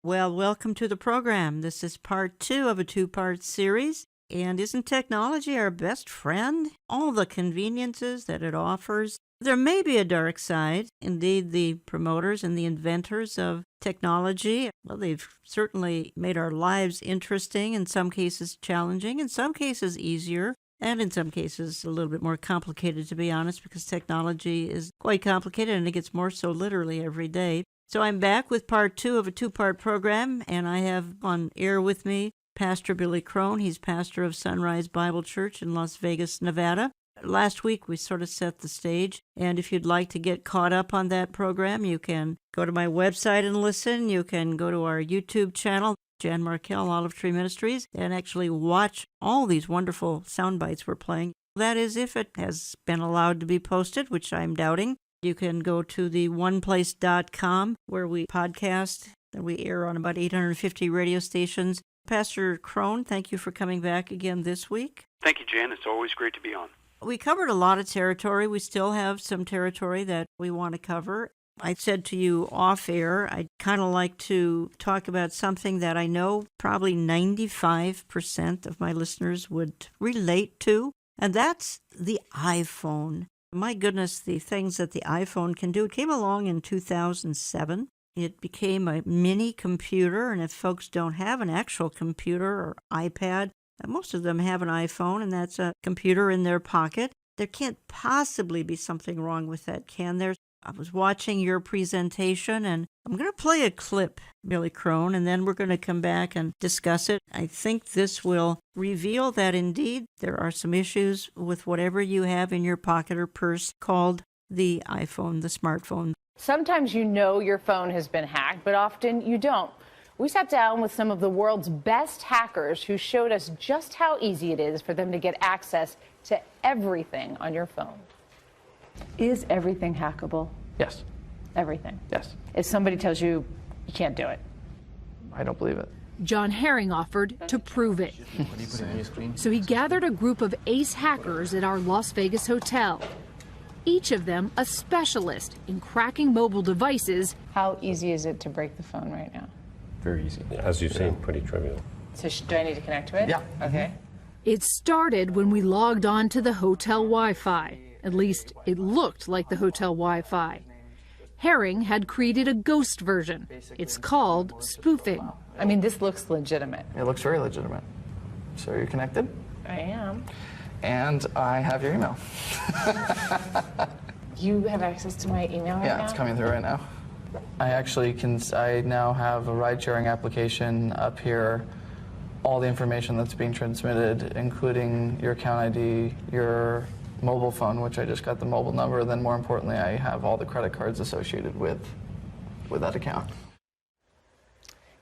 Well, welcome to the program. This is part 2 of a 2-part series. And isn't technology our best friend? All the conveniences that it offers. There may be a dark side. Indeed, the promoters and the inventors of technology, well, they've certainly made our lives interesting, in some cases challenging, in some cases easier, and in some cases a little bit more complicated, to be honest, because technology is quite complicated and it gets more so literally every day. So I'm back with part 2 of a 2-part program, and I have on air with me Pastor Billy Crone. He's pastor of Sunrise Bible Church in Las Vegas, Nevada. Last week we sort of set the stage, and if you'd like to get caught up on that program, you can go to my website and listen. You can go to our YouTube channel, Jan Markell, Olive Tree Ministries, and actually watch all these wonderful sound bites we're playing. That is, if it has been allowed to be posted, which I'm doubting. You can go to the oneplace.com where we podcast and we air on about 850 radio stations. Pastor Crone, thank you for coming back again this week. Thank you, Jan. It's always great to be on. We covered a lot of territory. We still have some territory that we want to cover. I said to you off air, I'd kind of like to talk about something that I know probably 95% of my listeners would relate to, and that's the iPhone. My goodness, the things that the iPhone can do. It came along in 2007. It became a mini computer, and if folks don't have an actual computer or iPad, most of them have an iPhone, and that's a computer in their pocket. There can't possibly be something wrong with that, can there? I was watching your presentation, and I'm going to play a clip, Billy Crone, and then we're going to come back and discuss it. I think this will reveal that indeed there are some issues with whatever you have in your pocket or purse called the iPhone, the smartphone. Sometimes you know your phone has been hacked, but often you don't. We sat down with some of the world's best hackers who showed us just how easy it is for them to get access to everything on your phone. Is everything hackable? Yes. Everything? Yes. If somebody tells you you can't do it? I don't believe it. John Herring offered to prove it. So he gathered a group of ace hackers at our Las Vegas hotel. Each of them a specialist in cracking mobile devices. How easy is it to break the phone right now? Very easy. As you've seen, pretty trivial. So do I need to connect to it? Yeah. Okay. It started when we logged on to the hotel Wi-Fi. At least it looked like the hotel Wi-Fi. Herring had created a ghost version. It's called spoofing. I mean, this looks legitimate. It looks very legitimate. So you're connected? I am. And I have your email. You have access to my email right now? Yeah, it's coming through right now. I now have a ride-sharing application up here. All the information that's being transmitted, including your account ID, your mobile phone, which I just got the mobile number, then more importantly, I have all the credit cards associated with that account.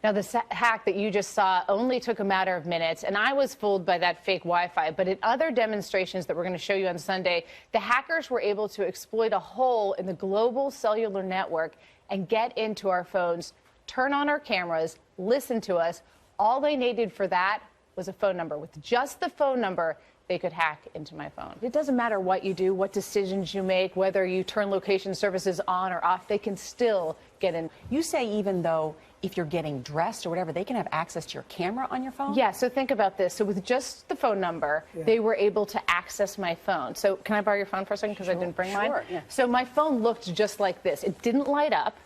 Now, the hack that you just saw only took a matter of minutes, and I was fooled by that fake Wi-Fi. But at other demonstrations that we're going to show you on Sunday, the hackers were able to exploit a hole in the global cellular network and get into our phones, turn on our cameras, listen to us. All they needed for that was a phone number. With just the phone number, they could hack into my phone. It doesn't matter what you do, what decisions you make, whether you turn location services on or off, they can still get in. You say even though if you're getting dressed or whatever, they can have access to your camera on your phone? Yeah, so think about this. So with just the phone number, they were able to access my phone. So can I borrow your phone for a second because I didn't bring mine? Yeah. So my phone looked just like this. It didn't light up.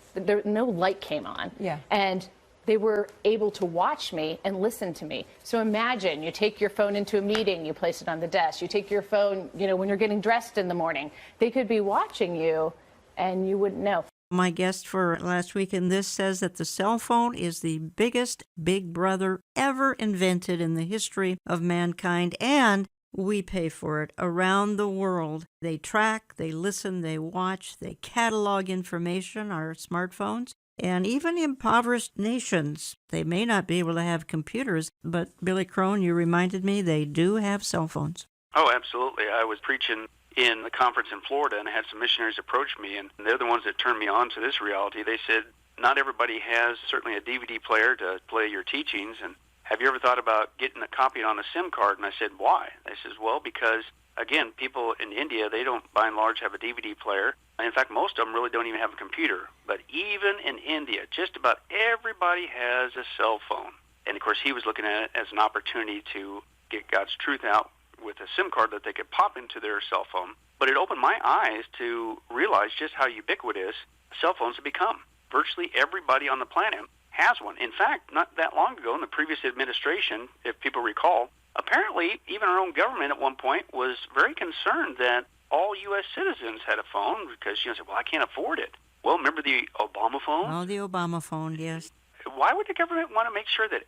No light came on. Yeah. And they were able to watch me and listen to me. So imagine you take your phone into a meeting, you place it on the desk. You take your phone, when you're getting dressed in the morning. They could be watching you and you wouldn't know. My guest for last week in this says that the cell phone is the biggest big brother ever invented in the history of mankind, and we pay for it around the world. They track, they listen, they watch, they catalog information, our smartphones. And even impoverished nations, they may not be able to have computers, but Billy Crone, you reminded me they do have cell phones. Oh, absolutely. I was preaching in a conference in Florida, and I had some missionaries approach me, and they're the ones that turned me on to this reality. They said, not everybody has certainly a DVD player to play your teachings, and have you ever thought about getting a copy on a SIM card? And I said, why? They says, well, because, again, people in India, they don't by and large have a DVD player. In fact, most of them really don't even have a computer. But even in India, just about everybody has a cell phone. And, of course, he was looking at it as an opportunity to get God's truth out with a SIM card that they could pop into their cell phone. But it opened my eyes to realize just how ubiquitous cell phones have become. Virtually everybody on the planet has one. In fact, not that long ago in the previous administration, if people recall, apparently even our own government at one point was very concerned that all U.S. citizens had a phone because, said, well, I can't afford it. Well, remember the Obama phone? Oh, the Obama phone, yes. Why would the government want to make sure that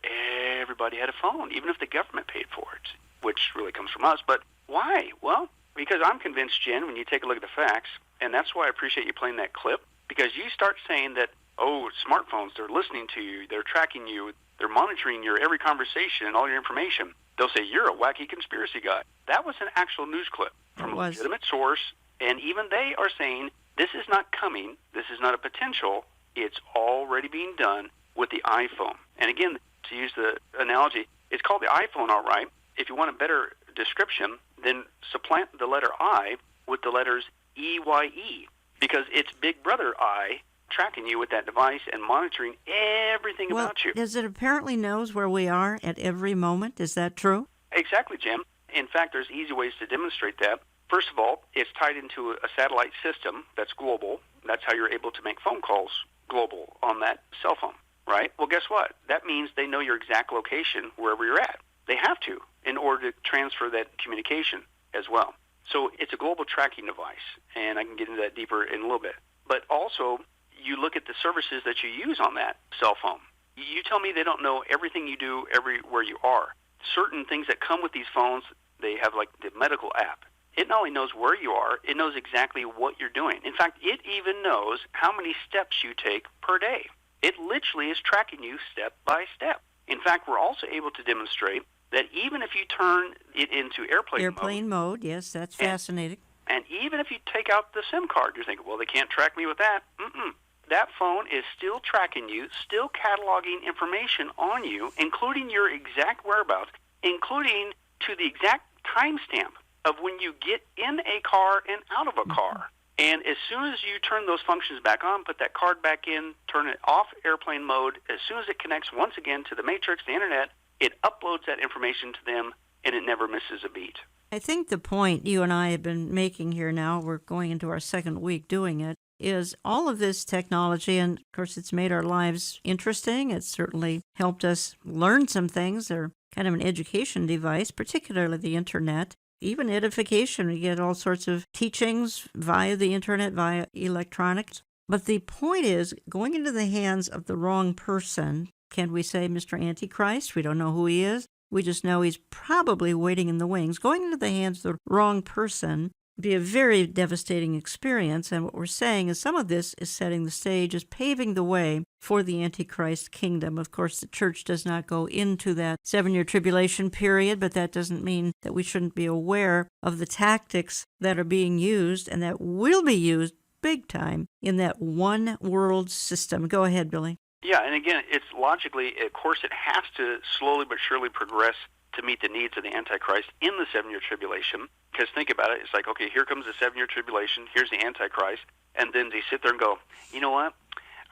everybody had a phone, even if the government paid for it, which really comes from us? But why? Well, because I'm convinced, Jen, when you take a look at the facts, and that's why I appreciate you playing that clip, because you start saying that, oh, smartphones, they're listening to you, they're tracking you, they're monitoring your every conversation and all your information. They'll say, you're a wacky conspiracy guy. That was an actual news clip from a legitimate source, and even they are saying, this is not coming, this is not a potential, it's already being done with the iPhone. And again, to use the analogy, it's called the iPhone, all right. If you want a better description, then supplant the letter I with the letters EYE, because it's Big Brother I tracking you with that device and monitoring everything about you. Does it apparently knows where we are at every moment? Is that true? Exactly, Jim. In fact, there's easy ways to demonstrate that. First of all, it's tied into a satellite system that's global. That's how you're able to make phone calls global on that cell phone, right? Well, guess what? That means they know your exact location wherever you're at. They have to in order to transfer that communication as well. So it's a global tracking device, and I can get into that deeper in a little bit. But also, you look at the services that you use on that cell phone. You tell me they don't know everything you do everywhere you are. Certain things that come with these phones, they have like the medical app. It not only knows where you are, it knows exactly what you're doing. In fact, it even knows how many steps you take per day. It literally is tracking you step by step. In fact, we're also able to demonstrate that even if you turn it into airplane mode, yes, that's fascinating. And even if you take out the SIM card, you're thinking, well, they can't track me with that. That phone is still tracking you, still cataloging information on you, including your exact whereabouts, including to the exact timestamp of when you get in a car and out of a car. And as soon as you turn those functions back on, put that card back in, turn it off airplane mode, as soon as it connects once again to the matrix, the internet, it uploads that information to them, and it never misses a beat. I think the point you and I have been making here now, we're going into our second week doing it, is all of this technology, and of course it's made our lives interesting. It's certainly helped us learn some things. They're kind of an education device, particularly the internet. Even edification, we get all sorts of teachings via the internet, via electronics. But the point is, going into the hands of the wrong person, can we say Mr. Antichrist? We don't know who he is. We just know he's probably waiting in the wings. Going into the hands of the wrong person would be a very devastating experience. And what we're saying is some of this is setting the stage, is paving the way for the Antichrist kingdom. Of course, the church does not go into that 7-year tribulation period, but that doesn't mean that we shouldn't be aware of the tactics that are being used and that will be used big time in that one world system. Go ahead, Billy. Yeah, and again, it's logically, of course, it has to slowly but surely progress to meet the needs of the Antichrist in the 7-year tribulation. Because think about it, it's like, okay, here comes the 7-year tribulation, here's the Antichrist, and then they sit there and go, you know what?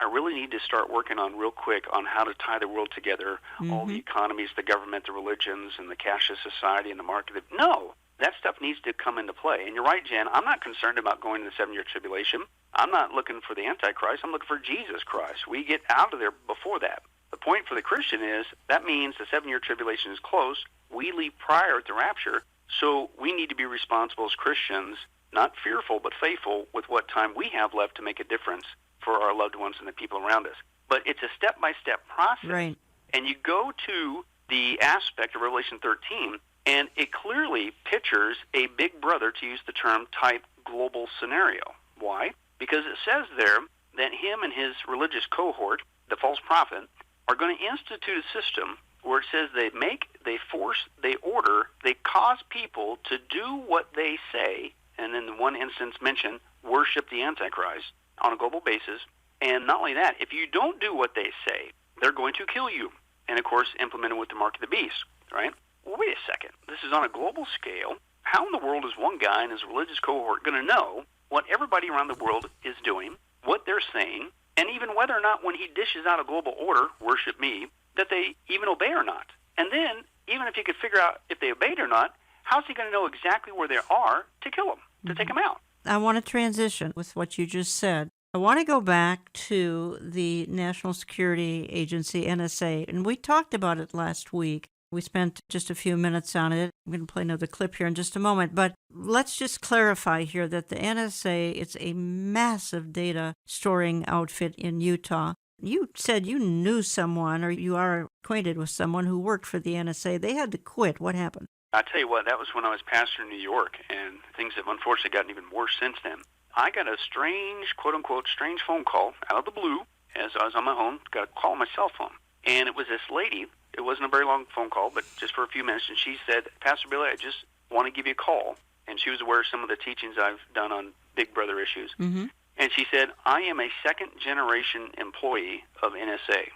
I really need to start working on real quick on how to tie the world together, all the economies, the government, the religions, and the cashless society and the market. No, that stuff needs to come into play. And you're right, Jen, I'm not concerned about going to the 7-year tribulation. I'm not looking for the Antichrist. I'm looking for Jesus Christ. We get out of there before that. The point for the Christian is that means the 7-year tribulation is close. We leave prior to the rapture, so we need to be responsible as Christians, not fearful but faithful with what time we have left to make a difference for our loved ones and the people around us. But it's a step-by-step process. Right. And you go to the aspect of Revelation 13, and it clearly pictures a big brother, to use the term, type global scenario. Why? Because it says there that him and his religious cohort, the false prophet, are going to institute a system where it says they make, they force, they order, they cause people to do what they say, and in one instance mention, worship the Antichrist on a global basis. And not only that, if you don't do what they say, they're going to kill you. And of course, implement it with the mark of the beast, right? Well, wait a second. This is on a global scale. How in the world is one guy and his religious cohort going to know what everybody around the world is doing, what they're saying, and even whether or not when he dishes out a global order, worship me, that they even obey or not. And then, even if he could figure out if they obeyed or not, how's he going to know exactly where they are to kill them, to take them out? I want to transition with what you just said. I want to go back to the National Security Agency, NSA, and we talked about it last week. We spent just a few minutes on it. I'm going to play another clip here in just a moment, but let's just clarify here that the NSA, it's a massive data storing outfit in Utah. You said you knew someone, or you are acquainted with someone who worked for the NSA. They had to quit. What happened? I tell you what, that was when I was pastor in New York, and things have unfortunately gotten even worse since then. I got a strange, quote-unquote, strange phone call out of the blue as I was on my home, got a call on my cell phone. And it was this lady. It wasn't a very long phone call, but just for a few minutes, and she said, Pastor Billy, I just want to give you a call. And she was aware of some of the teachings I've done on Big Brother issues. Mm-hmm. And she said, I am a second-generation employee of NSA,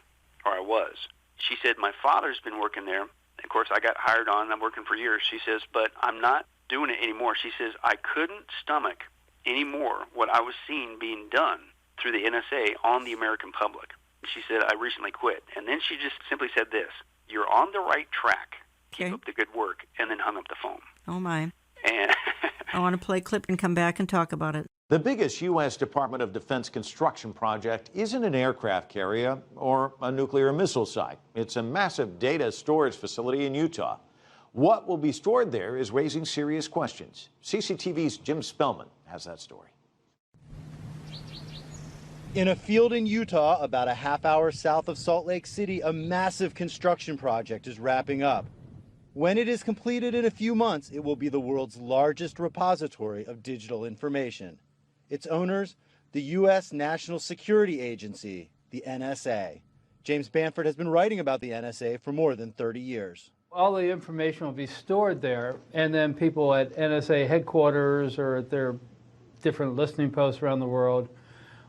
or I was. She said, my father's been working there. Of course, I got hired on. I'm working for years. She says, but I'm not doing it anymore. She says, I couldn't stomach anymore what I was seeing being done through the NSA on the American public. She said, I recently quit. And then she just simply said this, you're on the right track. Keep up the good work, and then hung up the phone. Oh, my. And I want to play a clip and come back and talk about it. The biggest U.S. Department of Defense construction project isn't an aircraft carrier or a nuclear missile site. It's a massive data storage facility in Utah. What will be stored there is raising serious questions. CCTV's Jim Spellman has that story. In a field in Utah, about a half hour south of Salt Lake City, a massive construction project is wrapping up. When it is completed in a few months, it will be the world's largest repository of digital information. Its owners, the U.S. National Security Agency, the NSA. James Banford has been writing about the NSA for more than 30 years. All the information will be stored there, and then people at NSA headquarters or at their different listening posts around the world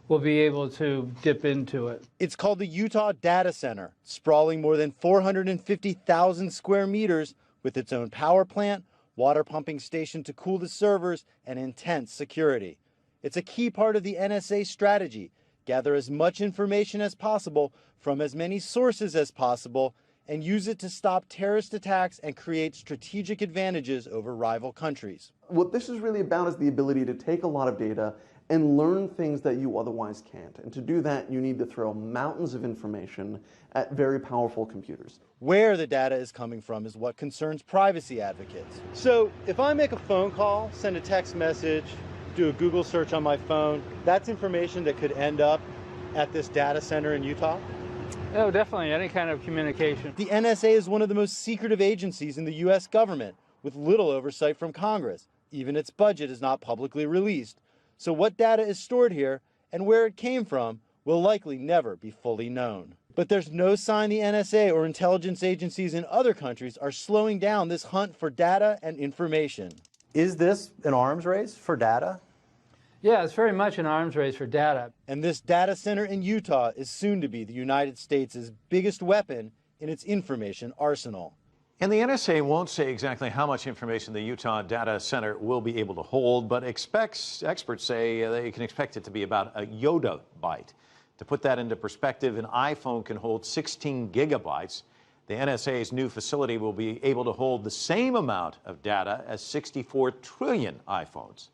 will be able to dip into it. It's called the Utah Data Center, sprawling more than 450,000 square meters with its own power plant, water pumping station to cool the servers, and intense security. It's a key part of the NSA strategy. Gather as much information as possible from as many sources as possible and use it to stop terrorist attacks and create strategic advantages over rival countries. What this is really about is the ability to take a lot of data and learn things that you otherwise can't. And to do that, you need to throw mountains of information at very powerful computers. Where the data is coming from is what concerns privacy advocates. So if I make a phone call, send a text message, do a Google search on my phone, that's information that could end up at this data center in Utah? Oh, definitely, any kind of communication. The NSA is one of the most secretive agencies in the U.S. government, with little oversight from Congress. Even its budget is not publicly released. So what data is stored here and where it came from will likely never be fully known. But there's no sign the NSA or intelligence agencies in other countries are slowing down this hunt for data and information. Is this an arms race for data? Yeah, it's very much an arms race for data. And this data center in Utah is soon to be the United States' biggest weapon in its information arsenal. And the NSA won't say exactly how much information the Utah Data Center will be able to hold, but experts say they can expect it to be about a yottabyte. To put that into perspective, an iPhone can hold 16 gigabytes. The NSA's new facility will be able to hold the same amount of data as 64 trillion iPhones.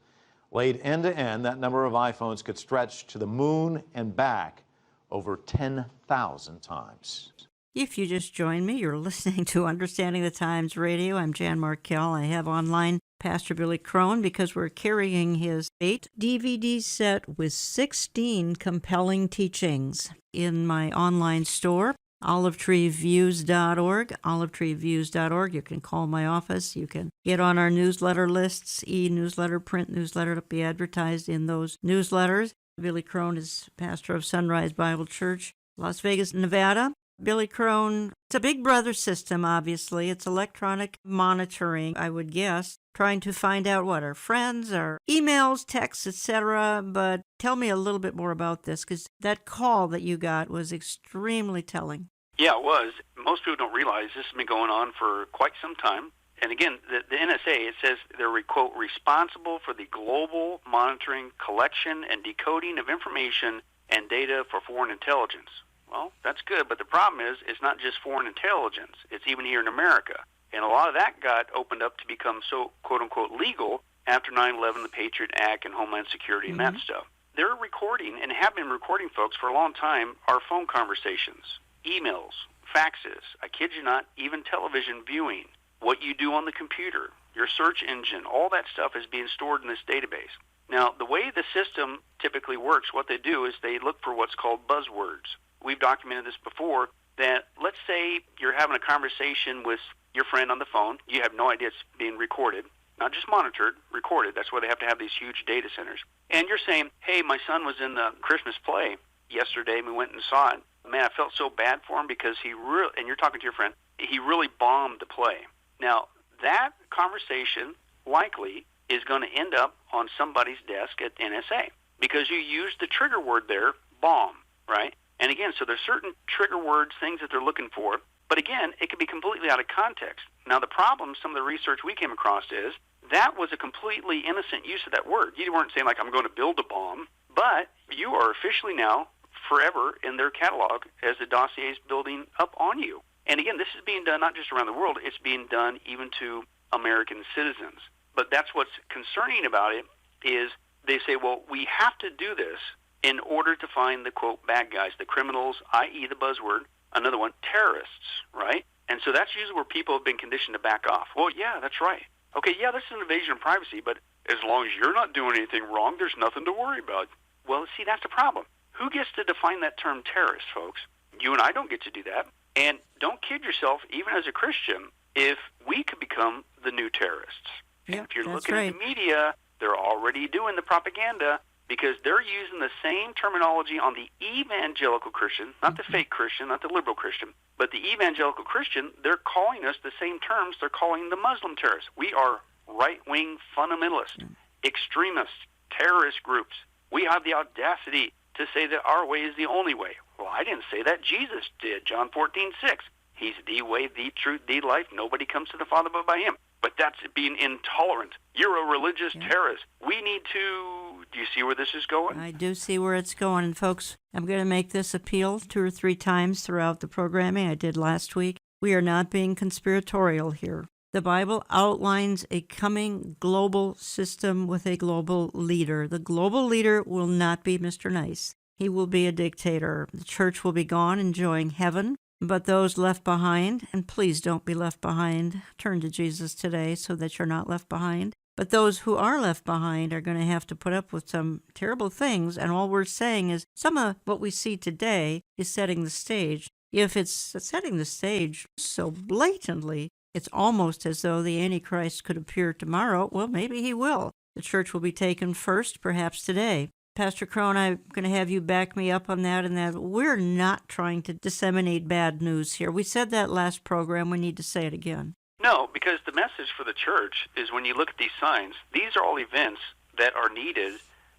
Laid end to end, that number of iPhones could stretch to the moon and back over 10,000 times. If you just joined me, you're listening to Understanding the Times Radio. I'm Jan Markell. I have online Pastor Billy Crone because we're carrying his 8 DVD set with 16 compelling teachings in my online store, olivetreeviews.org, olivetreeviews.org. You can call my office. You can get on our newsletter lists, e-newsletter, print newsletter to be advertised in those newsletters. Billy Crone is pastor of Sunrise Bible Church, Las Vegas, Nevada. Billy Crone, it's a Big Brother system, obviously. It's electronic monitoring, I would guess, trying to find out what our friends, our emails, texts, etc. But tell me a little bit more about this, because that call that you got was extremely telling. Yeah, it was. Most people don't realize this has been going on for quite some time. And again, the NSA, it says they're, quote, responsible for the global monitoring, collection, and decoding of information and data for foreign intelligence. Well, that's good, but the problem is it's not just foreign intelligence. It's even here in America. And a lot of that got opened up to become so, quote-unquote, legal after 9/11, the Patriot Act, and Homeland Security, and that stuff. They're recording, and have been recording, folks, for a long time, our phone conversations, emails, faxes, I kid you not, even television viewing, what you do on the computer, your search engine, all that stuff is being stored in this database. Now, the way the system typically works, what they do is they look for what's called buzzwords. We've documented this before, that let's say you're having a conversation with your friend on the phone. You have no idea it's being recorded, not just monitored, recorded. That's why they have to have these huge data centers. And you're saying, hey, my son was in the Christmas play yesterday, and we went and saw it. Man, I felt so bad for him because he really, and you're talking to your friend, he really bombed the play. Now, that conversation likely is going to end up on somebody's desk at NSA because you used the trigger word there, bomb, right? And again, so there's certain trigger words, things that they're looking for, but again, it could be completely out of context. Now, the problem, some of the research we came across is that was a completely innocent use of that word. You weren't saying, like, I'm going to build a bomb, but you are officially now forever in their catalog as the dossier is building up on you. And again, this is being done not just around the world, it's being done even to American citizens. But that's what's concerning about it is they say, well, we have to do this in order to find the, quote, bad guys, the criminals, i.e. the buzzword, another one, terrorists, right? And so that's usually where people have been conditioned to back off. Well, yeah, that's right. Okay, yeah, this is an invasion of privacy, but as long as you're not doing anything wrong, there's nothing to worry about. Well, see, that's the problem. Who gets to define that term terrorist, folks? You and I don't get to do that. And don't kid yourself, even as a Christian, if we could become the new terrorists. Yeah, if you're that's looking right. at the media, they're already doing the propaganda because they're using the same terminology on the evangelical Christian, not the fake Christian, not the liberal Christian, but the evangelical Christian. They're calling us the same terms they're calling the Muslim terrorists. We are right-wing fundamentalists, extremists, terrorist groups. We have the audacity to say that our way is the only way. Well, I didn't say that. Jesus did. John 14:6. He's the way, the truth, the life. Nobody comes to the Father but by him. But that's being intolerant. You're a religious terrorist. We need to... Do you see where this is going? I do see where it's going. And folks, I'm going to make this appeal 2 or 3 times throughout the programming. I did last week. We are not being conspiratorial here. The Bible outlines a coming global system with a global leader. The global leader will not be Mr. Nice. He will be a dictator. The church will be gone, enjoying heaven. But those left behind, and please don't be left behind, turn to Jesus today so that you're not left behind. But those who are left behind are going to have to put up with some terrible things, and all we're saying is some of what we see today is setting the stage. If it's setting the stage so blatantly, it's almost as though the Antichrist could appear tomorrow. Well, maybe he will. The church will be taken first, perhaps today. Pastor Crone, I'm going to have you back me up on that, and that we're not trying to disseminate bad news here. We said that last program. We need to say it again. No, because the message for the church is when you look at these signs, these are all events that are needed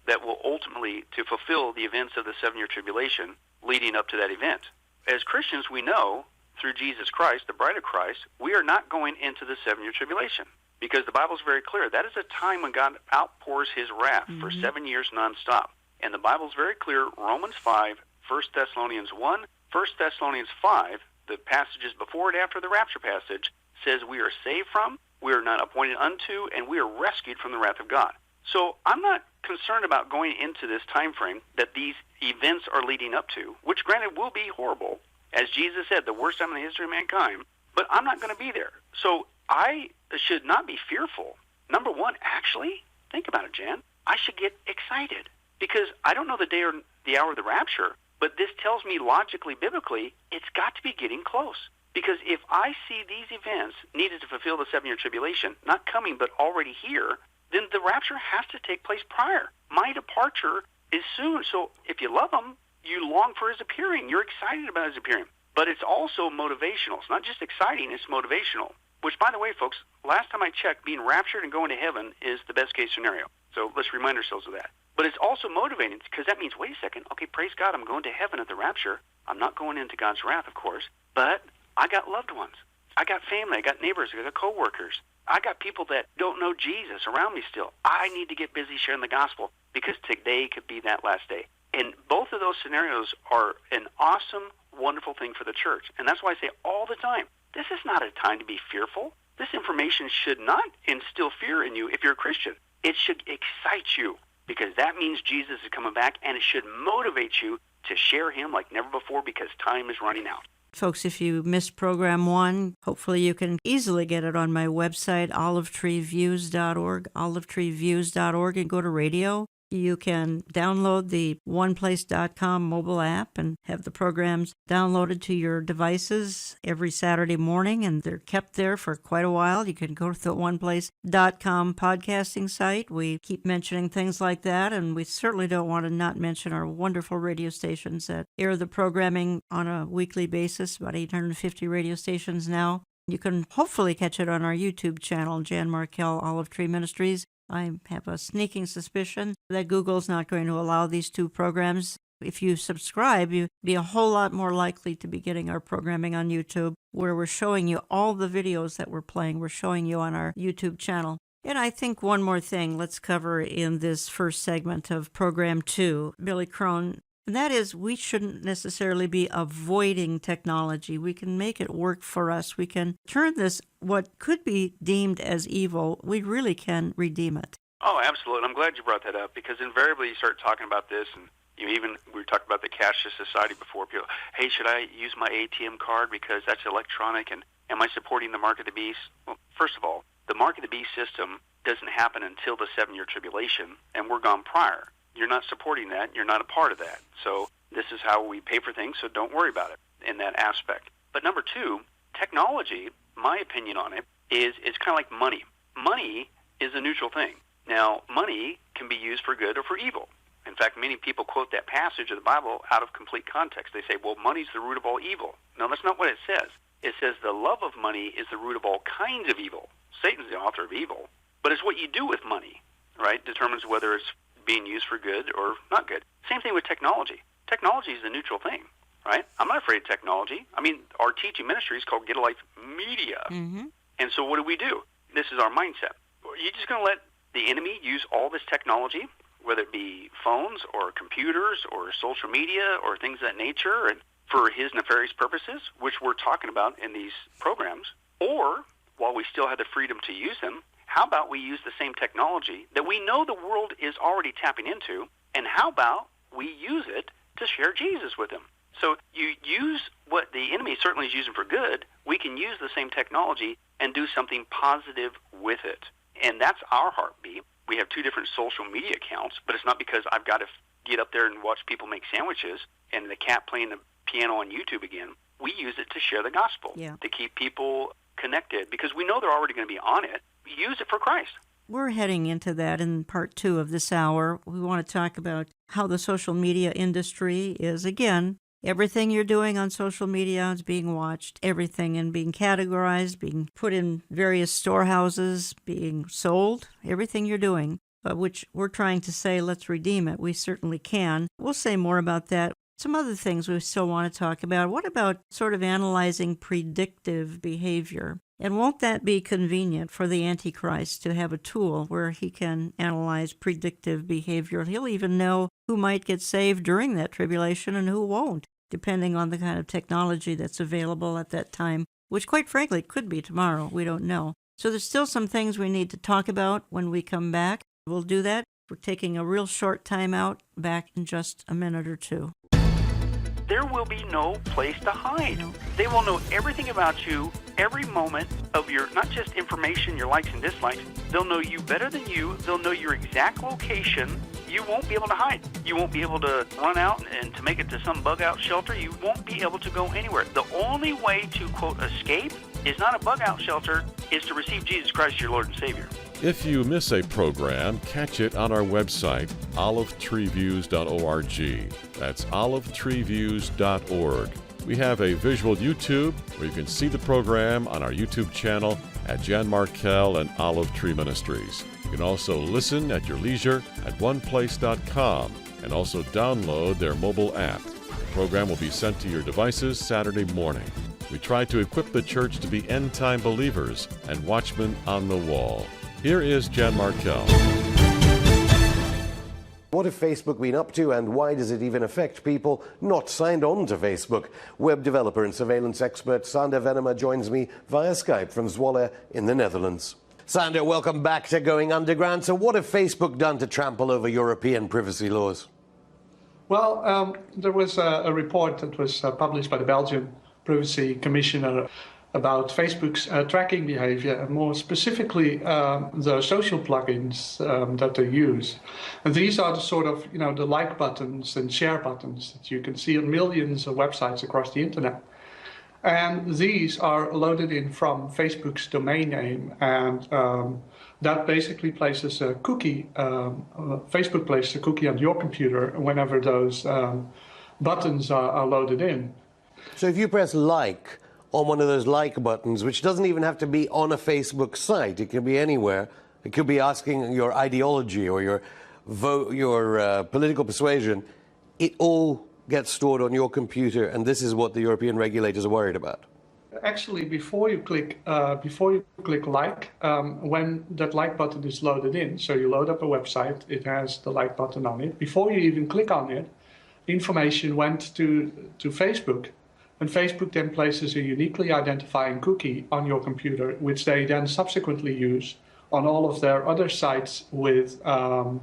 that will ultimately to fulfill the events of the 7-year tribulation leading up to that event. As Christians, we know through Jesus Christ, the bride of Christ, we are not going into the 7-year tribulation because the Bible is very clear. That is a time when God outpours his wrath for 7 years nonstop. And the Bible is very clear, Romans 5, 1 Thessalonians 1, 1 Thessalonians 5, the passages before and after the rapture passage, says we are saved from, we are not appointed unto, and we are rescued from the wrath of God. So I'm not concerned about going into this time frame that these events are leading up to, which granted will be horrible. As Jesus said, the worst time in the history of mankind, but I'm not going to be there. So I should not be fearful. Number one, actually, think about it, Jan. I should get excited because I don't know the day or the hour of the rapture, but this tells me logically, biblically, it's got to be getting close. Because if I see these events needed to fulfill the 7-year tribulation, not coming but already here, then the rapture has to take place prior. My departure is soon. So if you love him, you long for his appearing. You're excited about his appearing. But it's also motivational. It's not just exciting, it's motivational. Which, by the way, folks, last time I checked, being raptured and going to heaven is the best case scenario. So let's remind ourselves of that. But it's also motivating because that means, wait a second, okay, praise God, I'm going to heaven at the rapture. I'm not going into God's wrath, of course, but I got loved ones. I got family. I got neighbors. I got coworkers. I got people that don't know Jesus around me still. I need to get busy sharing the gospel because today could be that last day. And both of those scenarios are an awesome, wonderful thing for the church. And that's why I say all the time, this is not a time to be fearful. This information should not instill fear in you if you're a Christian. It should excite you because that means Jesus is coming back, and it should motivate you to share him like never before because time is running out. Folks, if you missed program 1, hopefully you can easily get it on my website, olivetreeviews.org, olivetreeviews.org, and go to radio. You can download the oneplace.com mobile app and have the programs downloaded to your devices every Saturday morning, and they're kept there for quite a while. You can go to the oneplace.com podcasting site. We keep mentioning things like that, and we certainly don't want to not mention our wonderful radio stations that air the programming on a weekly basis, about 850 radio stations now. You can hopefully catch it on our YouTube channel, Jan Markell, Olive Tree Ministries. I have a sneaking suspicion that Google's not going to allow these two programs. If you subscribe, you'd be a whole lot more likely to be getting our programming on YouTube, where we're showing you all the videos that we're playing. We're showing you on our YouTube channel. And I think one more thing let's cover in this first segment of program 2, Billy Crone, and that is we shouldn't necessarily be avoiding technology. We can make it work for us. We can turn this, what could be deemed as evil, we really can redeem it. Oh, absolutely. I'm glad you brought that up because invariably you start talking about this, and we were talking about the cashless society before. People, hey, should I use my ATM card because that's electronic, and am I supporting the mark of the beast? Well, first of all, the mark of the beast system doesn't happen until the 7-year tribulation, and we're gone prior. You're not supporting that. You're not a part of that. So this is how we pay for things, so don't worry about it in that aspect. But number 2, technology, my opinion on it, is it's kind of like money. Money is a neutral thing. Now, money can be used for good or for evil. In fact, many people quote that passage of the Bible out of complete context. They say, well, money's the root of all evil. No, that's not what it says. It says the love of money is the root of all kinds of evil. Satan's the author of evil. But it's what you do with money, right, determines whether it's being used for good or not good. Same thing with technology. Technology is a neutral thing, right? I'm not afraid of technology. I mean, our teaching ministry is called Get a Life Media. Mm-hmm. And so what do? This is our mindset. You're just going to let the enemy use all this technology, whether it be phones or computers or social media or things of that nature, and for his nefarious purposes, which we're talking about in these programs, or while we still have the freedom to use them, how about we use the same technology that we know the world is already tapping into, and how about we use it to share Jesus with them? So you use what the enemy certainly is using for good. We can use the same technology and do something positive with it. And that's our heartbeat. We have 2 different social media accounts, but it's not because I've got to get up there and watch people make sandwiches and the cat playing the piano on YouTube again. We use it to share the gospel, to keep people connected, because we know they're already going to be on it. Use it for Christ. We're heading into that in part 2 of this hour. We want to talk about how the social media industry is, again, everything you're doing on social media is being watched, everything, and being categorized, being put in various storehouses, being sold, everything you're doing, which we're trying to say, let's redeem it. We certainly can. We'll say more about that. Some other things we still want to talk about. What about sort of analyzing predictive behavior? And won't that be convenient for the Antichrist to have a tool where he can analyze predictive behavior? He'll even know who might get saved during that tribulation and who won't, depending on the kind of technology that's available at that time, which quite frankly could be tomorrow. We don't know. So there's still some things we need to talk about when we come back. We'll do that. We're taking a real short time out, back in just a minute or 2. There will be no place to hide. They will know everything about you, every moment of your, not just information, your likes and dislikes. They'll know you better than you. They'll know your exact location. You won't be able to hide. You won't be able to run out and to make it to some bug-out shelter. You won't be able to go anywhere. The only way to, quote, escape is not a bug-out shelter, is to receive Jesus Christ, your Lord and Savior. If you miss a program, catch it on our website, olivetreeviews.org. That's olivetreeviews.org. We have a visual YouTube where you can see the program on our YouTube channel at Jan Markell and Olive Tree Ministries. You can also listen at your leisure at oneplace.com and also download their mobile app. The program will be sent to your devices Saturday morning. We try to equip the church to be end-time believers and watchmen on the wall. Here is Jan Markell. What have Facebook been up to, and why does it even affect people not signed on to Facebook? Web developer and surveillance expert Sander Venema joins me via Skype from Zwolle in the Netherlands. Sander, welcome back to Going Underground. So what have Facebook done to trample over European privacy laws? Well, there was a report that was published by the Belgian Privacy Commissioner about Facebook's tracking behavior, and more specifically the social plugins that they use. And these are the sort of, the like buttons and share buttons that you can see on millions of websites across the internet. And these are loaded in from Facebook's domain name, and that basically places a cookie, Facebook places a cookie on your computer whenever those buttons are loaded in. So if you press like on one of those like buttons, which doesn't even have to be on a Facebook site, it can be anywhere. It could be asking your ideology or your vote, your political persuasion. It all gets stored on your computer, and this is what the European regulators are worried about. Actually, before you click like, when that like button is loaded in, so you load up a website, it has the like button on it. Before you even click on it, information went to Facebook. And Facebook then places a uniquely identifying cookie on your computer, which they then subsequently use on all of their other sites with Facebook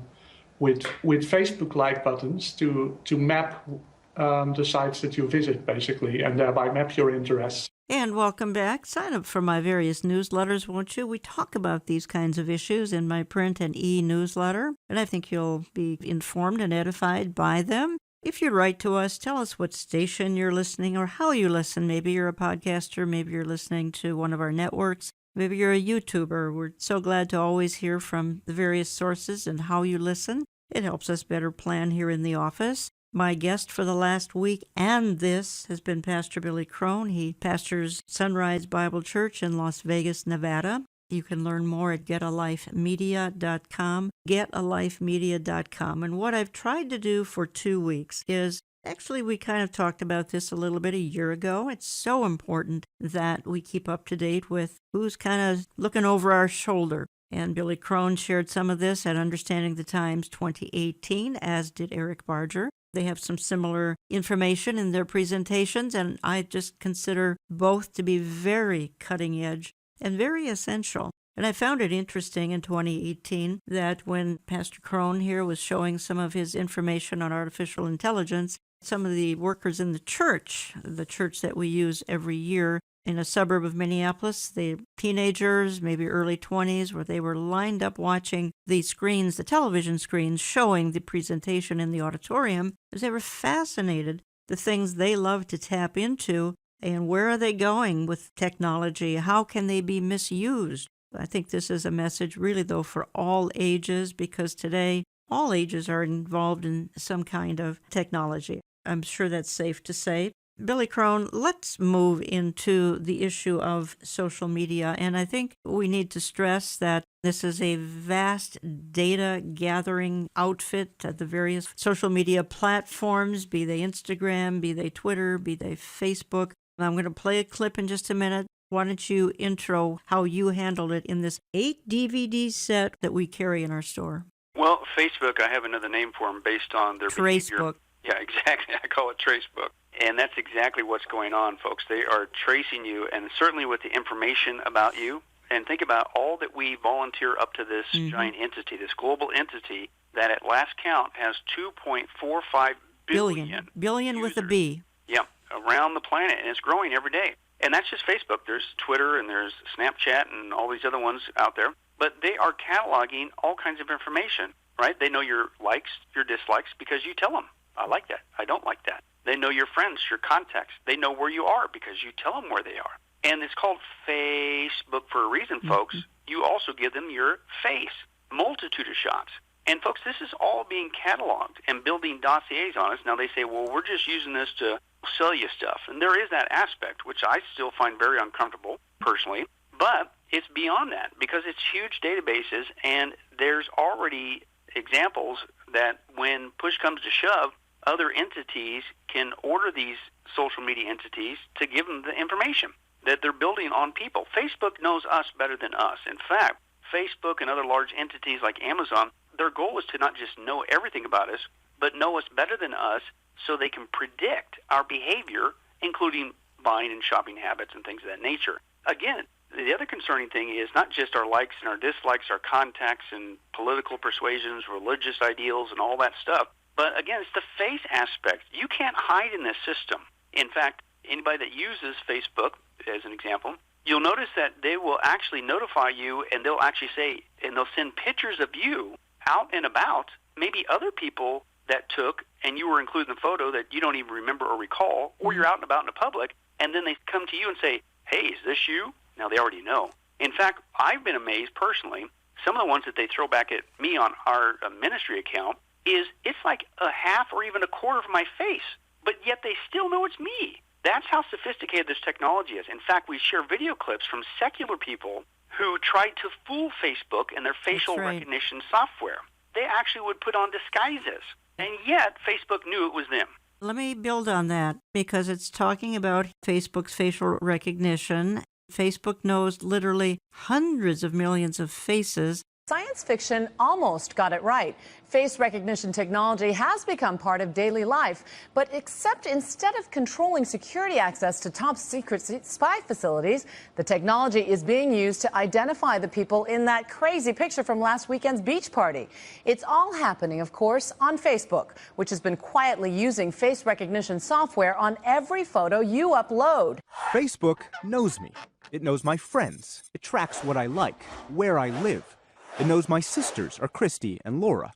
like buttons to map the sites that you visit, basically, and thereby map your interests. And welcome back. Sign up for my various newsletters, won't you? We talk about these kinds of issues in my print and e-newsletter, and I think you'll be informed and edified by them. If you write to us, tell us what station you're listening or how you listen. Maybe you're a podcaster, maybe you're listening to one of our networks, maybe you're a YouTuber. We're so glad to always hear from the various sources and how you listen. It helps us better plan here in the office. My guest for the last week and this has been Pastor Billy Crone. He pastors Sunrise Bible Church in Las Vegas, Nevada. You can learn more at getalifemedia.com, getalifemedia.com. And what I've tried to do for 2 weeks is, actually, we kind of talked about this a little bit a year ago. It's so important that we keep up to date with who's kind of looking over our shoulder. And Billy Crone shared some of this at Understanding the Times 2018, as did Eric Barger. They have some similar information in their presentations, and I just consider both to be very cutting edge and very essential. And I found it interesting in 2018 that when Pastor Crone here was showing some of his information on artificial intelligence, some of the workers in the church that we use every year in a suburb of Minneapolis, the teenagers, maybe early 20s, where they were lined up watching the screens, the television screens, showing the presentation in the auditorium, because they were fascinated, the things they love to tap into. And where are they going with technology? How can they be misused? I think this is a message really, though, for all ages, because today all ages are involved in some kind of technology. I'm sure that's safe to say. Billy Crone, let's move into the issue of social media. And I think we need to stress that this is a vast data gathering outfit at the various social media platforms, be they Instagram, be they Twitter, be they Facebook. I'm going to play a clip in just a minute. Why don't you intro how you handled it in this 8 DVD set that we carry in our store? Well, Facebook, I have another name for them based on their behavior. Tracebook. Yeah, exactly. I call it Tracebook. And that's exactly what's going on, folks. They are tracing you, and certainly with the information about you. And think about all that we volunteer up to this giant entity, this global entity, that at last count has 2.45 billion. Billion users. with a B. Yeah, around the planet, and it's growing every day. And that's just Facebook. There's Twitter, and there's Snapchat, and all these other ones out there. But they are cataloging all kinds of information, right? They know your likes, your dislikes, because you tell them, I like that, I don't like that. They know your friends, your contacts. They know where you are because you tell them where they are. And it's called Facebook for a reason, folks. You also give them your face, multitude of shots. And, folks, this is all being cataloged and building dossiers on us. Now, they say, well, we're just using this to sell you stuff. And there is that aspect, which I still find very uncomfortable, personally. But it's beyond that because it's huge databases, and there's already examples that when push comes to shove, other entities can order these social media entities to give them the information that they're building on people. Facebook knows us better than us. In fact, Facebook and other large entities like Amazon, their goal is to not just know everything about us, but know us better than us so they can predict our behavior, including buying and shopping habits and things of that nature. Again, the other concerning thing is not just our likes and our dislikes, our contacts and political persuasions, religious ideals, and all that stuff. But again, it's the face aspect. You can't hide in this system. In fact, anybody that uses Facebook, as an example, you'll notice that they will actually notify you, and they'll actually say, and they'll send pictures of you out and about, maybe other people that took, and you were included in the photo that you don't even remember or recall, or you're out and about in the public, and then they come to you and say, hey, is this you? Now, they already know. In fact, I've been amazed personally. Some of the ones that they throw back at me on our ministry account is it's like a half or even a quarter of my face, but yet they still know it's me. That's how sophisticated this technology is. In fact, we share video clips from secular people who tried to fool Facebook and their facial recognition software. They actually would put on disguises, and yet Facebook knew it was them. Let me build on that because it's talking about Facebook's facial recognition. Facebook knows literally hundreds of millions of faces. Science fiction almost got it right. Face recognition technology has become part of daily life, but except instead of controlling security access to top secret spy facilities, the technology is being used to identify the people in that crazy picture from last weekend's beach party. It's all happening, of course, on Facebook, which has been quietly using face recognition software on every photo you upload. Facebook knows me. It knows my friends. It tracks what I like, where I live. It knows my sisters are Christy and Laura.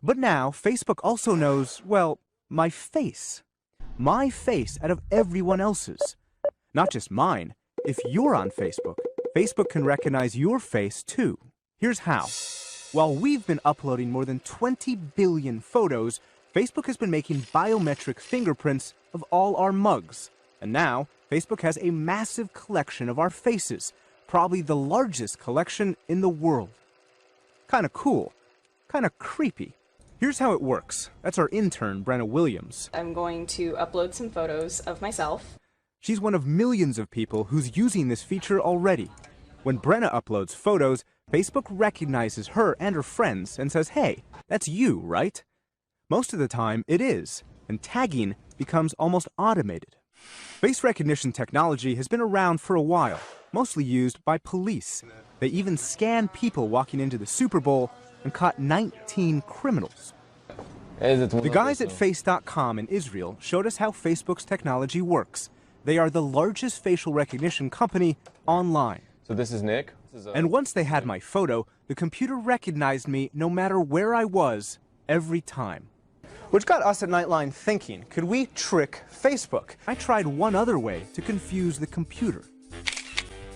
But now, Facebook also knows, well, my face. My face out of everyone else's. Not just mine. If you're on Facebook, Facebook can recognize your face too. Here's how. While we've been uploading more than 20 billion photos, Facebook has been making biometric fingerprints of all our mugs. And now, Facebook has a massive collection of our faces, probably the largest collection in the world. Kinda cool. Kinda creepy. Here's how it works. That's our intern, Brenna Williams. I'm going to upload some photos of myself. She's one of millions of people who's using this feature already. When Brenna uploads photos, Facebook recognizes her and her friends and says, hey, that's you, right? Most of the time, it is, and tagging becomes almost automated. Face recognition technology has been around for a while, mostly used by police. They even scanned people walking into the Super Bowl and caught 19 criminals. The guys at Face.com in Israel showed us how Facebook's technology works. They are the largest facial recognition company online. So this is Nick. And once they had my photo, the computer recognized me no matter where I was, every time. Which got us at Nightline thinking, could we trick Facebook? I tried one other way to confuse the computer.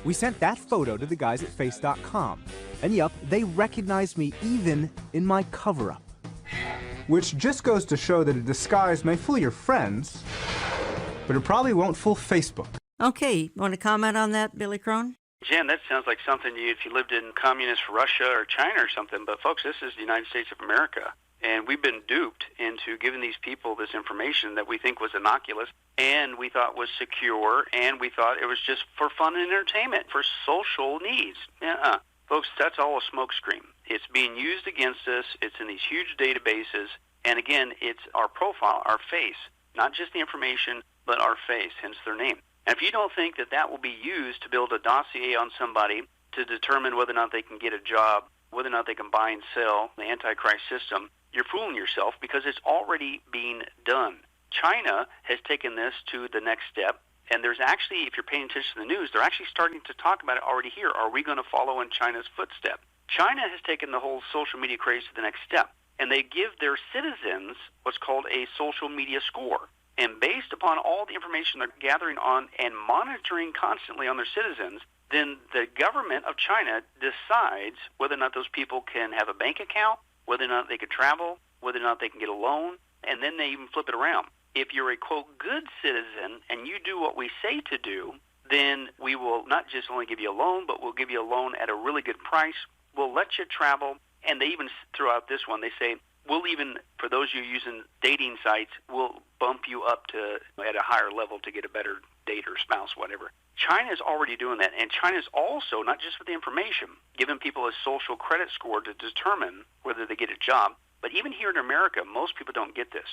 We sent that photo to the guys at Face.com, and yup, they recognized me even in my cover-up. Which just goes to show that a disguise may fool your friends, but it probably won't fool Facebook. Okay, want to comment on that, Billy Crone? Jen, that sounds like something if you lived in communist Russia or China or something, but folks, this is the United States of America. And we've been duped into giving these people this information that we think was innocuous and we thought was secure and we thought it was just for fun and entertainment, for social needs. Folks, that's all a smokescreen. It's being used against us. It's in these huge databases. And again, it's our profile, our face, not just the information, but our face, hence their name. And if you don't think that that will be used to build a dossier on somebody to determine whether or not they can get a job, whether or not they can buy and sell the Antichrist system, you're fooling yourself because it's already being done. China has taken this to the next step, and there's actually, if you're paying attention to the news, they're actually starting to talk about it already here. Are we going to follow in China's footstep? China has taken the whole social media craze to the next step, and they give their citizens what's called a social media score. And based upon all the information they're gathering on and monitoring constantly on their citizens, then the government of China decides whether or not those people can have a bank account, whether or not they could travel, whether or not they can get a loan, and then they even flip it around. If you're a, quote, good citizen and you do what we say to do, then we will not just only give you a loan, but we'll give you a loan at a really good price. We'll let you travel, and they even throw out this one. They say, we'll even, for those of you using dating sites, we'll bump you up to at a higher level to get a better date or spouse, whatever. China is already doing that, and China is also, not just with the information, giving people a social credit score to determine whether they get a job. But even here in America, most people don't get this.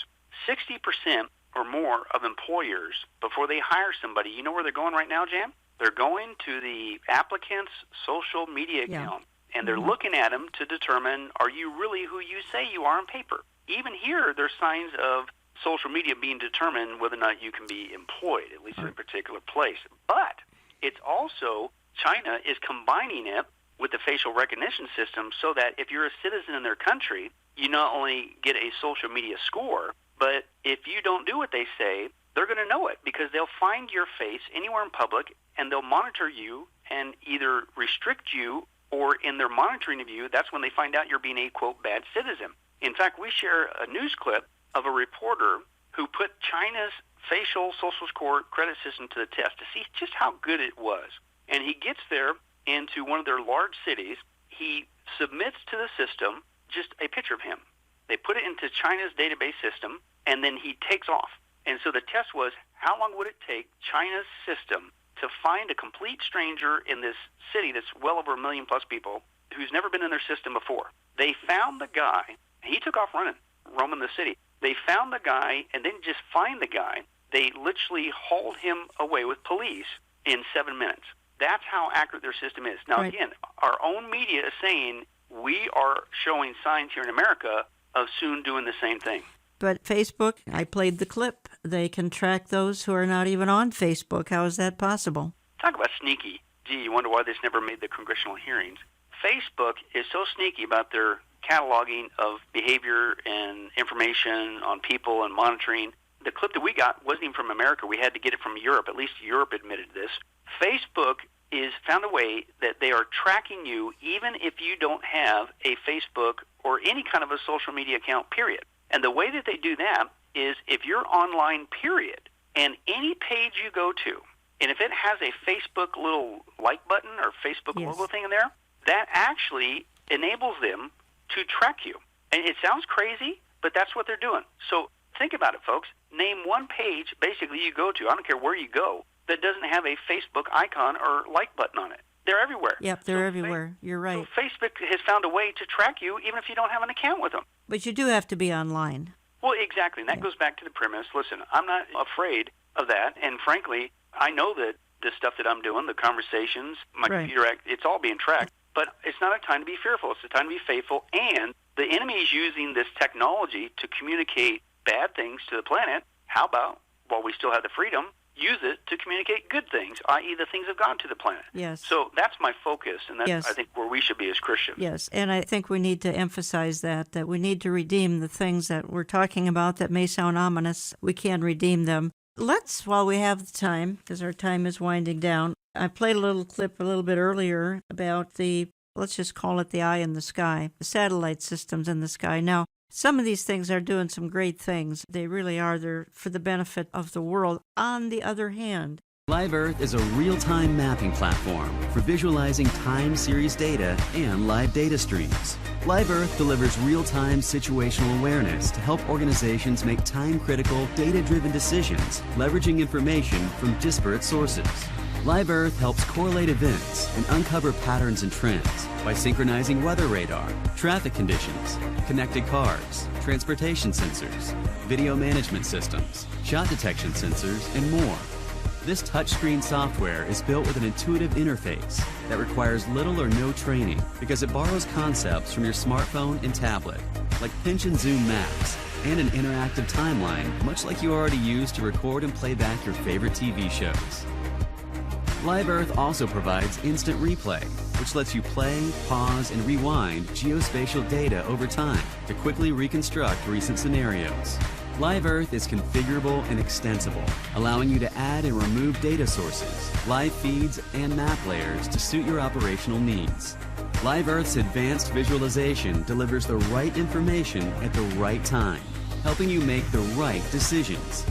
60% or more of employers, before they hire somebody, you know where they're going right now, Jan? They're going to the applicant's social media account, and they're looking at them to determine, are you really who you say you are on paper? Even here, there's signs of social media being determined whether or not you can be employed, at least in a particular place. But it's also, China is combining it with the facial recognition system so that if you're a citizen in their country, you not only get a social media score, but if you don't do what they say, they're going to know it because they'll find your face anywhere in public and they'll monitor you and either restrict you, or in their monitoring of you, that's when they find out you're being a, quote, bad citizen. In fact, we share a news clip of a reporter who put China's facial social score credit system to the test to see just how good it was. And he gets there into one of their large cities. He submits to the system just a picture of him. They put it into China's database system, and then he takes off. And so the test was, how long would it take China's system to find a complete stranger in this city that's well over 1 million plus people who's never been in their system before? They found the guy. He took off running, roaming the city. They found the guy and didn't just find the guy. They literally hauled him away with police in 7 minutes. That's how accurate their system is. Now, again, our own media is saying we are showing signs here in America of soon doing the same thing. But Facebook, I played the clip. They can track those who are not even on Facebook. How is that possible? Talk about sneaky. Gee, you wonder why this never made the congressional hearings. Facebook is so sneaky about their cataloging of behavior and information on people and monitoring. The clip that we got wasn't even from America. We had to get it from Europe. At least Europe admitted this. Facebook is found a way that they are tracking you even if you don't have a Facebook or any kind of a social media account, period. And the way that they do that is if you're online, period, and any page you go to, and if it has a Facebook little like button or Facebook logo thing in there, that actually enables them to track you. And it sounds crazy, but that's what they're doing. So think about it, folks. Name one page, basically, you go to, I don't care where you go, that doesn't have a Facebook icon or like button on it. They're everywhere. Yep, they're everywhere. You're right. So Facebook has found a way to track you even if you don't have an account with them. But you do have to be online. Well, exactly. And that goes back to the premise. Listen, I'm not afraid of that. And frankly, I know that the stuff that I'm doing, the conversations, my computer act, it's all being tracked. But it's not a time to be fearful. It's a time to be faithful. And the enemy is using this technology to communicate bad things to the planet. How about, while we still have the freedom, use it to communicate good things, i.e. the things of God to the planet. Yes. So that's my focus, and that's, I think, where we should be as Christians. Yes, and I think we need to emphasize that we need to redeem the things that we're talking about that may sound ominous. We can redeem them. Let's, while we have the time, because our time is winding down, I played a little clip a little bit earlier about the, let's just call it the eye in the sky, the satellite systems in the sky. Now, some of these things are doing some great things. They really are. They're for the benefit of the world. On the other hand, Live Earth is a real-time mapping platform for visualizing time series data and live data streams. Live Earth delivers real-time situational awareness to help organizations make time-critical, data-driven decisions, leveraging information from disparate sources. Live Earth helps correlate events and uncover patterns and trends by synchronizing weather radar, traffic conditions, connected cars, transportation sensors, video management systems, shot detection sensors, and more. This touchscreen software is built with an intuitive interface that requires little or no training because it borrows concepts from your smartphone and tablet, like pinch and zoom maps and an interactive timeline, much like you already use to record and play back your favorite TV shows. Live Earth also provides instant replay, which lets you play, pause, and rewind geospatial data over time to quickly reconstruct recent scenarios. Live Earth is configurable and extensible, allowing you to add and remove data sources, live feeds, and map layers to suit your operational needs. Live Earth's advanced visualization delivers the right information at the right time, helping you make the right decisions.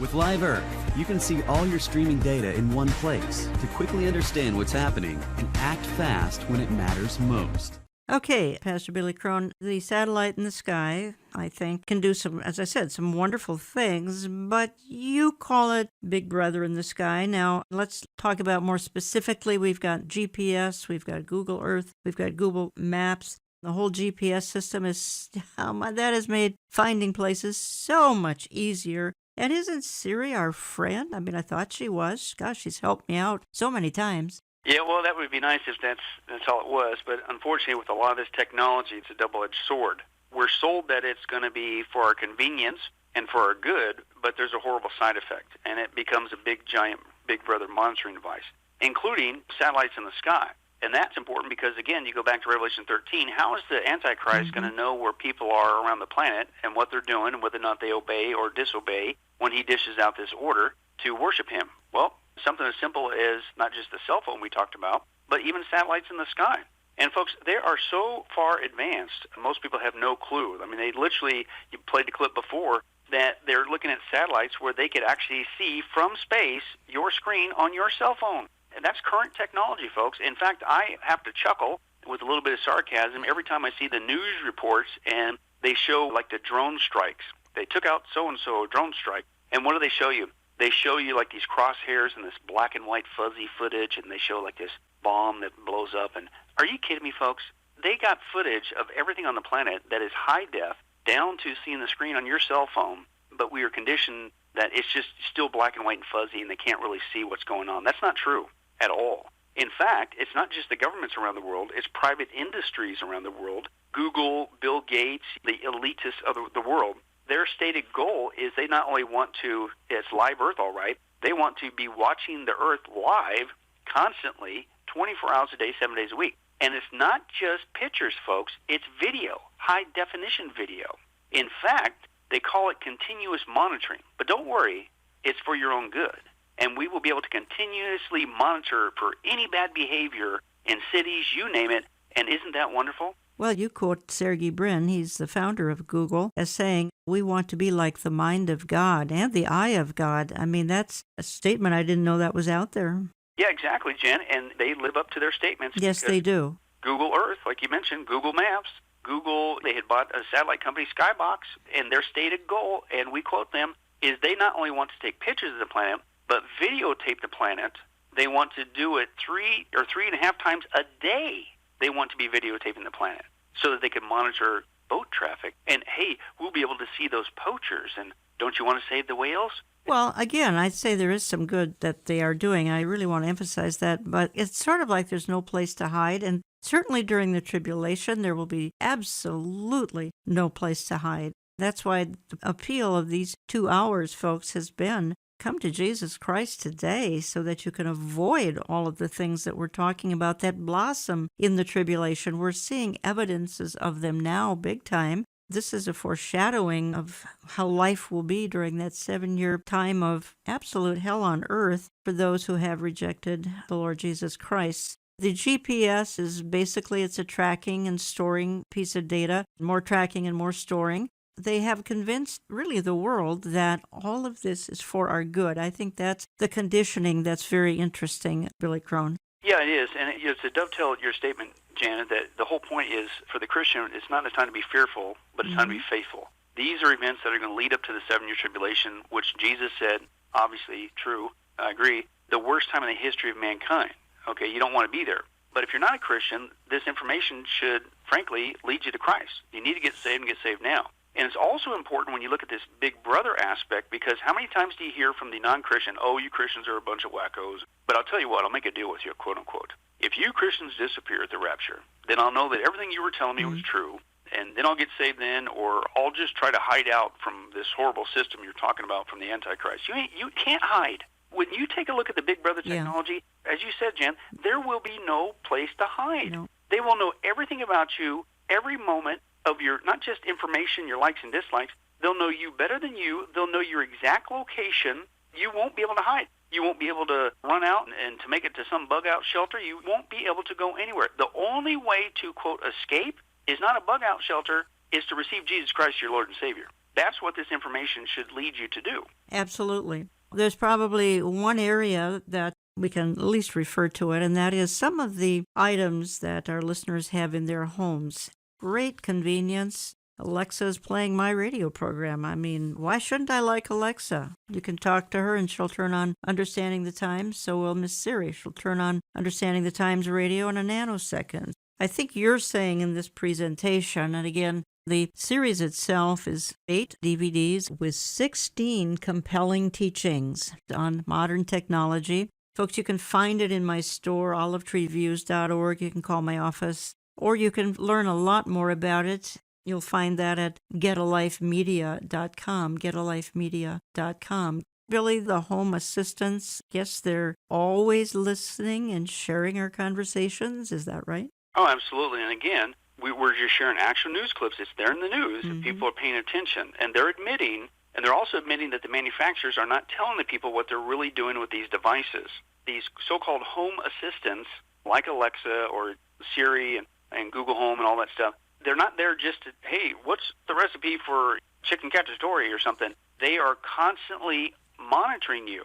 With Live Earth, you can see all your streaming data in one place to quickly understand what's happening and act fast when it matters most. Okay, Pastor Billy Crone, the satellite in the sky, I think, can do some, as I said, some wonderful things, but you call it Big Brother in the sky. Now, let's talk about more specifically. We've got GPS, we've got Google Earth, we've got Google Maps. The whole GPS system is, that has made finding places so much easier. And isn't Siri our friend? I mean, I thought she was. Gosh, she's helped me out so many times. Yeah, well, that would be nice if that's all it was. But unfortunately, with a lot of this technology, it's a double-edged sword. We're sold that it's going to be for our convenience and for our good, but there's a horrible side effect, and it becomes a big, giant Big Brother monitoring device, including satellites in the sky. And that's important because, again, you go back to Revelation 13, how is the Antichrist going to know where people are around the planet and what they're doing and whether or not they obey or disobey when he dishes out this order to worship him? Well, something as simple as not just the cell phone we talked about, but even satellites in the sky. And, folks, they are so far advanced, most people have no clue. I mean, they literally, you played the clip before, that they're looking at satellites where they could actually see from space your screen on your cell phone. And that's current technology, folks. In fact, I have to chuckle with a little bit of sarcasm every time I see the news reports and they show, like, the drone strikes. They took out so-and-so, a drone strike. And what do they show you? They show you, like, these crosshairs and this black and white fuzzy footage, and they show, like, this bomb that blows up. And are you kidding me, folks? They got footage of everything on the planet that is high def, down to seeing the screen on your cell phone, but we are conditioned that it's just still black and white and fuzzy, and they can't really see what's going on. That's not true at all. In fact, it's not just the governments around the world, it's private industries around the world. Google, Bill Gates, the elitists of the world, their stated goal is they not only want to, it's live Earth all right, they want to be watching the Earth live constantly, 24 hours a day, 7 days a week. And it's not just pictures, folks, it's video, high-definition video. In fact, they call it continuous monitoring. But don't worry, it's for your own good. And we will be able to continuously monitor for any bad behavior in cities, you name it. And isn't that wonderful? Well, you quote Sergey Brin, he's the founder of Google, as saying, we want to be like the mind of God and the eye of God. I mean, that's a statement. I didn't know that was out there. Yeah, exactly, Jen. And they live up to their statements. Yes, they do. Google Earth, like you mentioned, Google Maps, Google, they had bought a satellite company, Skybox, and their stated goal, and we quote them, is they not only want to take pictures of the planet, but videotape the planet. They want to do it 3 or 3.5 times a day. They want to be videotaping the planet so that they can monitor boat traffic. And, hey, we'll be able to see those poachers. And don't you want to save the whales? Well, again, I'd say there is some good that they are doing. I really want to emphasize that. But it's sort of like there's no place to hide. And certainly during the tribulation, there will be absolutely no place to hide. That's why the appeal of these 2 hours, folks, has been come to Jesus Christ today so that you can avoid all of the things that we're talking about that blossom in the tribulation. We're seeing evidences of them now big time. This is a foreshadowing of how life will be during that 7-year time of absolute hell on earth for those who have rejected the Lord Jesus Christ. The GPS is basically, it's a tracking and storing piece of data, more tracking and more storing. They have convinced really the world that all of this is for our good. I think that's the conditioning that's very interesting, Billy Crone. Yeah, it is. And it's a dovetail your statement, Janet, that the whole point is for the Christian, it's not a time to be fearful, but it's time to be faithful. These are events that are going to lead up to the 7-year tribulation, which Jesus said, obviously true, I agree, the worst time in the history of mankind. Okay, you don't want to be there. But if you're not a Christian, this information should, frankly, lead you to Christ. You need to get saved and get saved now. And it's also important when you look at this big brother aspect, because how many times do you hear from the non-Christian, oh, you Christians are a bunch of wackos. But I'll tell you what, I'll make a deal with you, quote unquote. If you Christians disappear at the rapture, then I'll know that everything you were telling me was true, and then I'll get saved then, or I'll just try to hide out from this horrible system you're talking about from the Antichrist. You can't hide. When you take a look at the big brother technology, as you said, Jen, there will be no place to hide. No. They will know everything about you every moment of your, not just information, your likes and dislikes. They'll know you better than you. They'll know your exact location. You won't be able to hide. You won't be able to run out and to make it to some bug-out shelter. You won't be able to go anywhere. The only way to, quote, escape is not a bug-out shelter, is to receive Jesus Christ, your Lord and Savior. That's what this information should lead you to do. Absolutely. There's probably one area that we can at least refer to it, and that is some of the items that our listeners have in their homes. Great convenience. Alexa's playing my radio program. I mean, why shouldn't I like Alexa? You can talk to her and she'll turn on Understanding the Times. So will Miss Siri. She'll turn on Understanding the Times radio in a nanosecond. I think you're saying in this presentation, and again, the series itself is 8 DVDs with 16 compelling teachings on modern technology. Folks, you can find it in my store, olivetreeviews.org. You can call my office, or you can learn a lot more about it. You'll find that at getalifemedia.com, getalifemedia.com. Really, the home assistants, yes, they're always listening and sharing our conversations. Is that right? Oh, absolutely. And again, we're just sharing actual news clips. It's there in the news, and people are paying attention. And they're admitting, and they're also admitting that the manufacturers are not telling the people what they're really doing with these devices. These so-called home assistants, like Alexa or Siri and Google Home and all that stuff, they're not there just to, hey, what's the recipe for chicken cacciatore or something? They are constantly monitoring you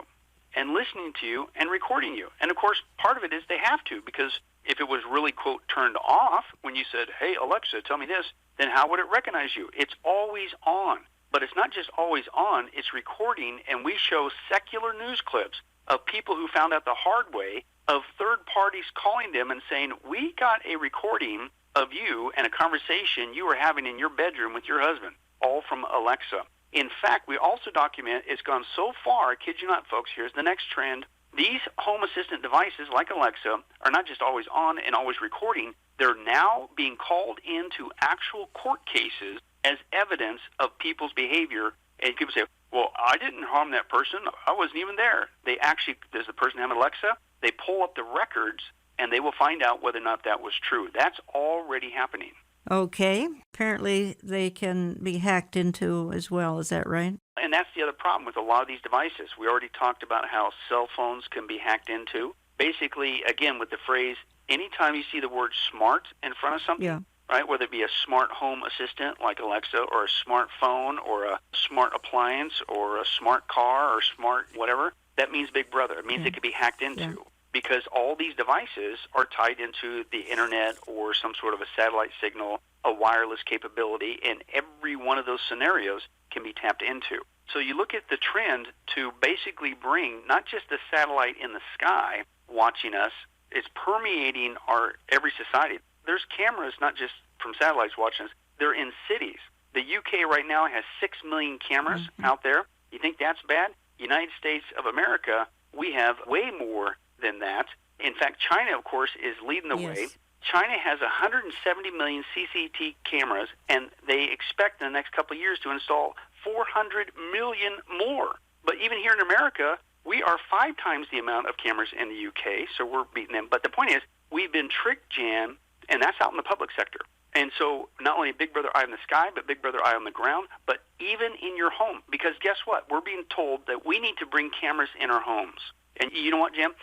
and listening to you and recording you. And, of course, part of it is they have to, because if it was really, quote, turned off when you said, hey, Alexa, tell me this, then how would it recognize you? It's always on. But it's not just always on, it's recording, and we show secular news clips of people who found out the hard way, of third parties calling them and saying, we got a recording of you and a conversation you were having in your bedroom with your husband, all from Alexa. In fact, we also document it's gone so far, kid you not, folks, here's the next trend. These home assistant devices like Alexa are not just always on and always recording. They're now being called into actual court cases as evidence of people's behavior. And people say, well, I didn't harm that person. I wasn't even there. They actually, does the person have an Alexa? They pull up the records, and they will find out whether or not that was true. That's already happening. Okay. Apparently they can be hacked into as well. Is that right? And that's the other problem with a lot of these devices. We already talked about how cell phones can be hacked into. Basically, again, with the phrase, anytime you see the word smart in front of something, right, whether it be a smart home assistant like Alexa or a smartphone or a smart appliance or a smart car or smart whatever, that means Big Brother. It means it can be hacked into. Because all these devices are tied into the internet or some sort of a satellite signal, a wireless capability, and every one of those scenarios can be tapped into. So you look at the trend to basically bring not just the satellite in the sky watching us, it's permeating our every society. There's cameras not just from satellites watching us, they're in cities. The UK right now has 6 million cameras out there. You think that's bad? United States of America, we have way more than that. In fact, China, of course, is leading the way. China has 170 million CCTV cameras, and they expect in the next couple of years to install 400 million more. But even here in America, we are 5 times the amount of cameras in the UK, so we're beating them. But the point is, we've been tricked, Jan, and that's out in the public sector. And so not only Big Brother Eye in the sky, but Big Brother Eye on the ground, but even in your home. Because guess what? We're being told that we need to bring cameras in our homes. And you know what, Jim?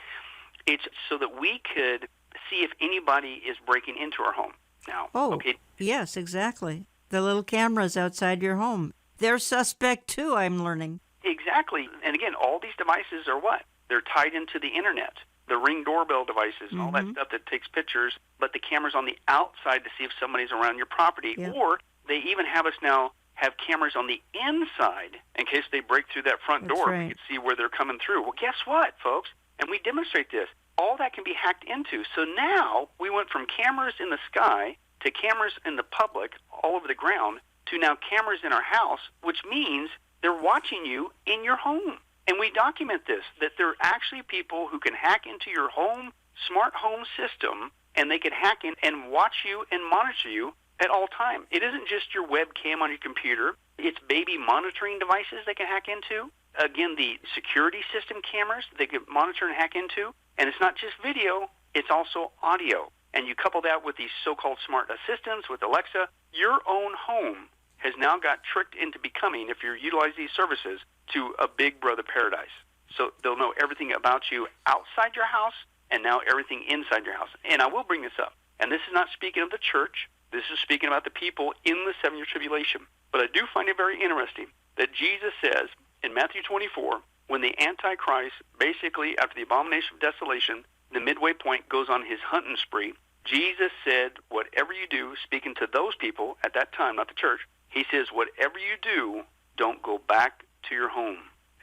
It's so that we could see if anybody is breaking into our home. Now, yes, exactly. The little cameras outside your home. They're suspect, too, I'm learning. Exactly. And again, all these devices are what? They're tied into the internet. The Ring doorbell devices and all that stuff that takes pictures, but the camera's on the outside to see if somebody's around your property. Or they even have us now have cameras on the inside in case they break through that front door. We can see where they're coming through. Well, guess what, folks? And we demonstrate this. All that can be hacked into. So now we went from cameras in the sky to cameras in the public all over the ground to now cameras in our house, which means they're watching you in your home. And we document this, that there are actually people who can hack into your home, smart home system, and they can hack in and watch you and monitor you at all time. It isn't just your webcam on your computer. It's baby monitoring devices they can hack into. Again, the security system cameras they can monitor and hack into. And it's not just video, it's also audio. And you couple that with these so-called smart assistants with Alexa, your own home has now got tricked into becoming, if you utilize these services, to a Big Brother paradise. So they'll know everything about you outside your house and now everything inside your house. And I will bring this up. And this is not speaking of the church. This is speaking about the people in the 7-year tribulation. But I do find it very interesting that Jesus says in Matthew 24, when the Antichrist, basically after the abomination of desolation, the midway point, goes on his hunting spree, Jesus said, whatever you do, speaking to those people at that time, not the church, he says, whatever you do, don't go back to your home.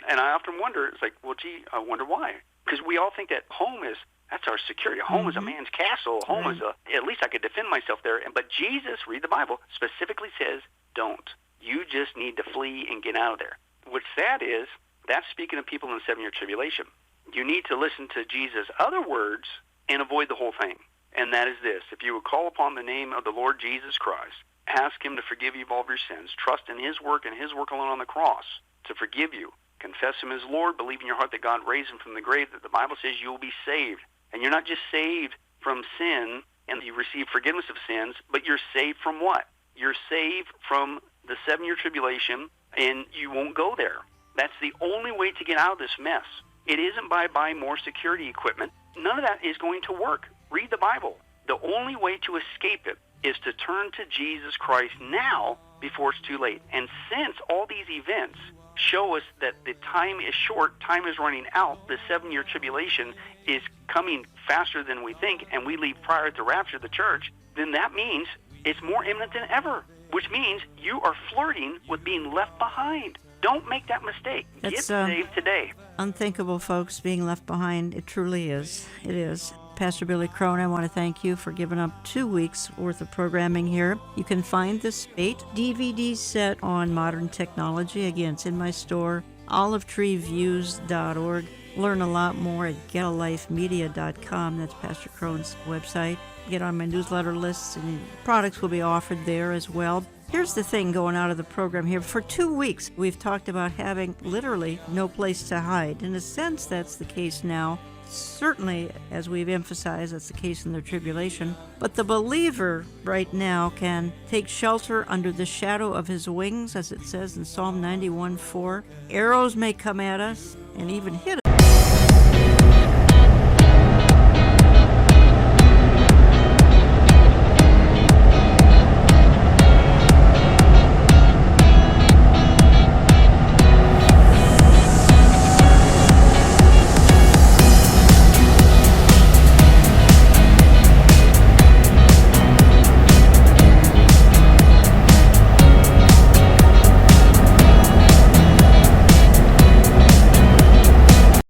And I often wonder, it's like, well, gee, I wonder why. Because we all think that home is, that's our security. Home is a man's castle. Home is at least I could defend myself there. But Jesus, read the Bible, specifically says, don't. You just need to flee and get out of there. What's sad is, that's speaking of people in the 7-year tribulation. You need to listen to Jesus' other words and avoid the whole thing. And that is this: if you would call upon the name of the Lord Jesus Christ, ask him to forgive you of all of your sins, trust in his work and his work alone on the cross to forgive you, confess him as Lord, believe in your heart that God raised him from the grave, that the Bible says you will be saved. And you're not just saved from sin and you receive forgiveness of sins, but you're saved from what? You're saved from the 7-year tribulation, and you won't go there. That's the only way to get out of this mess. It isn't by buying more security equipment. None of that is going to work. Read the Bible. The only way to escape it is to turn to Jesus Christ now before it's too late. And since all these events show us that the time is short, time is running out, the 7-year tribulation is coming faster than we think, and we leave prior to the rapture of the church, then that means it's more imminent than ever, which means you are flirting with being left behind. Don't make that mistake. Get saved today. Unthinkable, folks, being left behind. It truly is. It is. Pastor Billy Crone, I want to thank you for giving up 2 weeks worth of programming here. You can find this 8 DVD set on modern technology. Again, it's in my store, olivetreeviews.org. Learn a lot more at getalifemedia.com. That's Pastor Crone's website. Get on my newsletter lists, and products will be offered there as well. Here's the thing going out of the program here. For 2 weeks, we've talked about having literally no place to hide. In a sense, that's the case now. Certainly, as we've emphasized, that's the case in the tribulation. But the believer right now can take shelter under the shadow of his wings, as it says in Psalm 91:4. Arrows may come at us and even hit